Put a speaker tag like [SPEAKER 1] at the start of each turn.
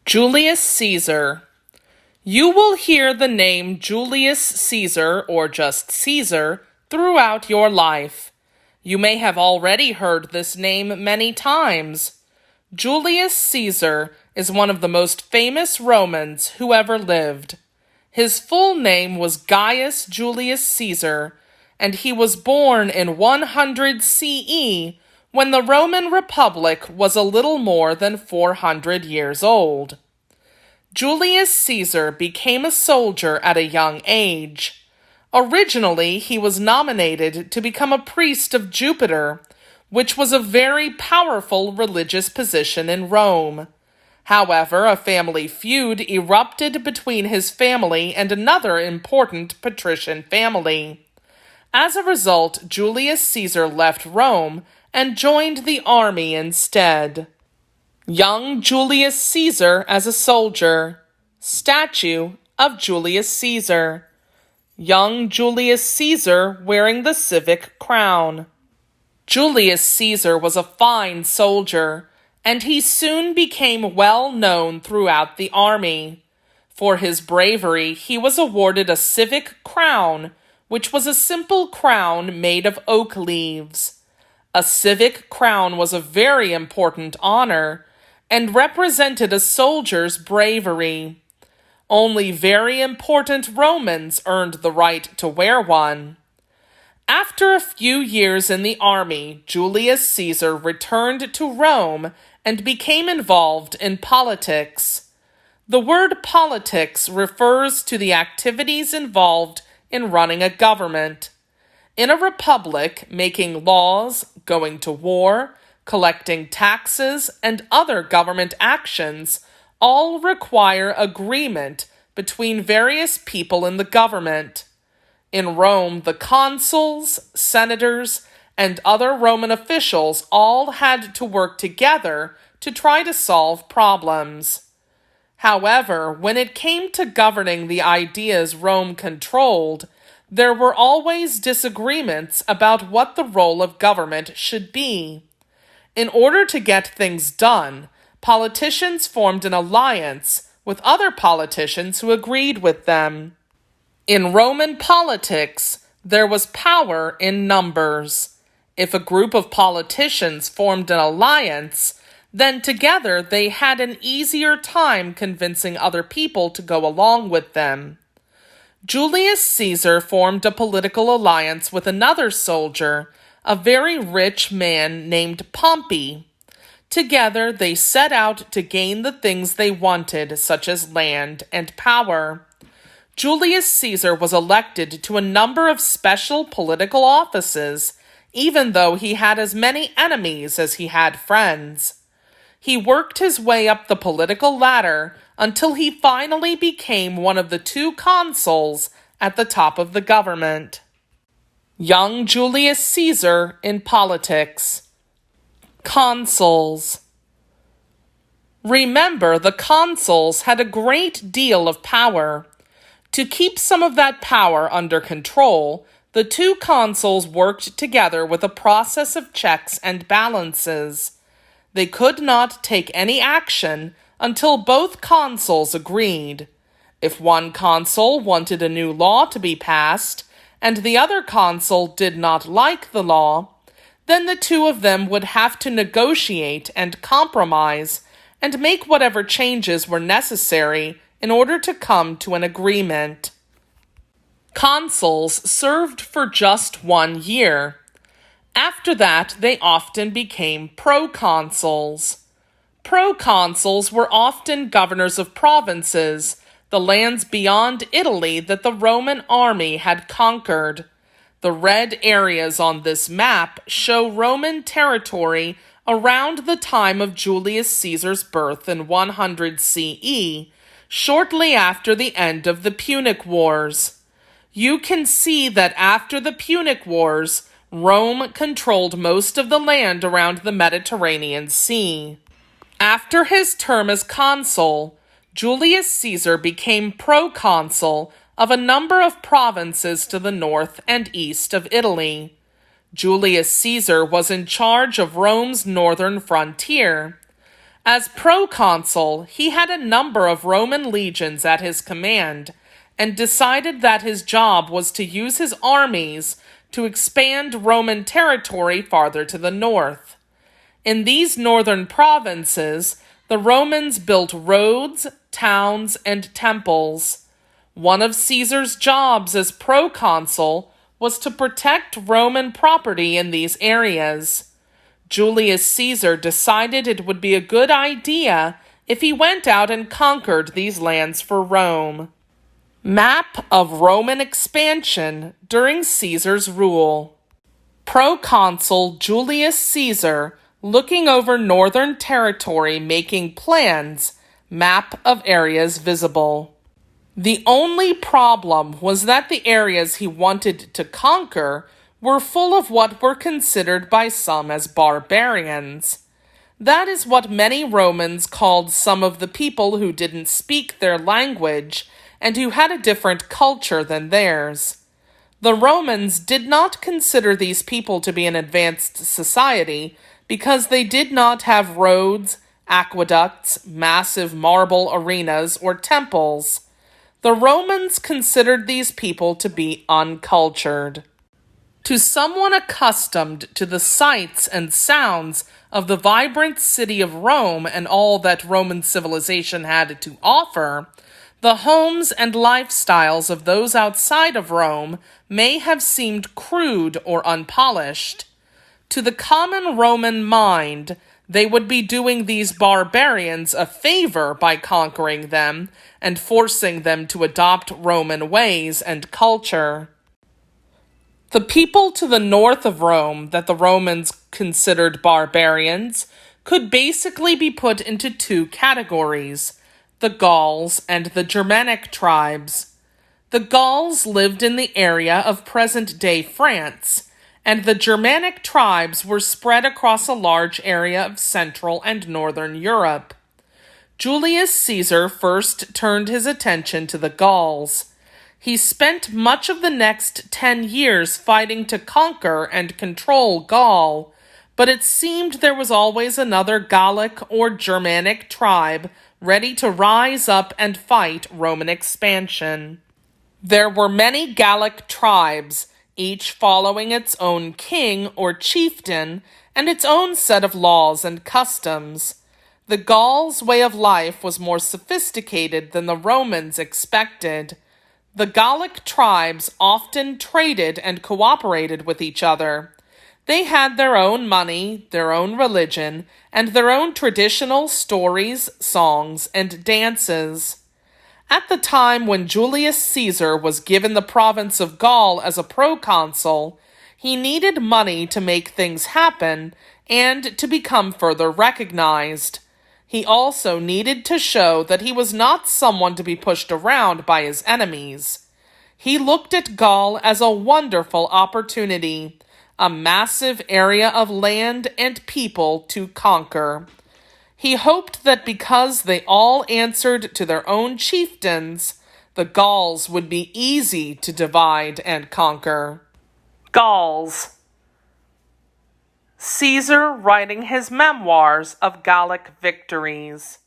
[SPEAKER 1] Julius Caesar. You will hear the name Julius Caesar, or just Caesar, throughout your life. You may have already heard this name many times. Julius Caesar is one of the most famous Romans who ever lived. His full name was Gaius Julius Caesar, and he was born in 100 CE, when the Roman Republic was a little more than 400 years old. Julius Caesar became a soldier at a young age. Originally, he was nominated to become a priest of Jupiter, which was a very powerful religious position in Rome. However, a family feud erupted between his family and another important patrician family. As a result, Julius Caesar left Rome and joined the army instead. Young Julius Caesar as a soldier. Statue of Julius Caesar. Young Julius Caesar wearing the civic crown. Julius Caesar was a fine soldier, and he soon became well known throughout the army. For his bravery, he was awarded a civic crown, which was a simple crown made of oak leaves. A civic crown was a very important honor and represented a soldier's bravery. Only very important Romans earned the right to wear one. After a few years in the army, Julius Caesar returned to Rome and became involved in politics. The word politics refers to the activities involved in running a government. In a republic, making laws, going to war, collecting taxes, and other government actions all require agreement between various people in the government. In Rome, the consuls, senators, and other Roman officials all had to work together to try to solve problems. However, when it came to governing the ideas Rome controlled, there were always disagreements about what the role of government should be. In order to get things done, politicians formed an alliance with other politicians who agreed with them. In Roman politics, there was power in numbers. If a group of politicians formed an alliance, then together they had an easier time convincing other people to go along with them. Julius Caesar formed a political alliance with another soldier, a very rich man named Pompey. Together they set out to gain the things they wanted, such as land and power. Julius Caesar was elected to a number of special political offices, even though he had as many enemies as he had friends. He worked his way up the political ladder until he finally became one of the two consuls at the top of the government. Young Julius Caesar in politics. Consuls. Remember, the consuls had a great deal of power. To keep some of that power under control, the two consuls worked together with a process of checks and balances. They could not take any action until both consuls agreed. If one consul wanted a new law to be passed, and the other consul did not like the law, then the two of them would have to negotiate and compromise and make whatever changes were necessary in order to come to an agreement. Consuls served for just 1 year. After that, they often became proconsuls. Proconsuls were often governors of provinces, the lands beyond Italy that the Roman army had conquered. The red areas on this map show Roman territory around the time of Julius Caesar's birth in 100 CE, shortly after the end of the Punic Wars. You can see that after the Punic Wars, Rome controlled most of the land around the Mediterranean Sea. After his term as consul, Julius Caesar became proconsul of a number of provinces to the north and east of Italy. Julius Caesar was in charge of Rome's northern frontier. As proconsul, he had a number of Roman legions at his command and decided that his job was to use his armies to expand Roman territory farther to the north. In these northern provinces, the Romans built roads, towns, and temples. One of Caesar's jobs as proconsul was to protect Roman property in these areas. Julius Caesar decided it would be a good idea if he went out and conquered these lands for Rome. Map of Roman expansion during Caesar's rule. Proconsul Julius Caesar looking over northern territory, making plans, map of areas visible. The only problem was that the areas he wanted to conquer were full of what were considered by some as barbarians. That is what many Romans called some of the people who didn't speak their language and who had a different culture than theirs. The Romans did not consider these people to be an advanced society because they did not have roads, aqueducts, massive marble arenas, or temples. The Romans considered these people to be uncultured. To someone accustomed to the sights and sounds of the vibrant city of Rome and all that Roman civilization had to offer, the homes and lifestyles of those outside of Rome may have seemed crude or unpolished. To the common Roman mind, they would be doing these barbarians a favor by conquering them and forcing them to adopt Roman ways and culture. The people to the north of Rome that the Romans considered barbarians could basically be put into two categories: the Gauls and the Germanic tribes. The Gauls lived in the area of present-day France, and the Germanic tribes were spread across a large area of Central and Northern Europe. Julius Caesar first turned his attention to the Gauls. He spent much of the next 10 years fighting to conquer and control Gaul, but it seemed there was always another Gallic or Germanic tribe ready to rise up and fight Roman expansion. There were many Gallic tribes, each following its own king or chieftain and its own set of laws and customs. The Gauls' way of life was more sophisticated than the Romans expected. The Gallic tribes often traded and cooperated with each other. They had their own money, their own religion, and their own traditional stories, songs, and dances. At the time when Julius Caesar was given the province of Gaul as a proconsul, he needed money to make things happen and to become further recognized. He also needed to show that he was not someone to be pushed around by his enemies. He looked at Gaul as a wonderful opportunity, a massive area of land and people to conquer. He hoped that because they all answered to their own chieftains, the Gauls would be easy to divide and conquer. Gauls. Caesar writing his memoirs of Gallic victories.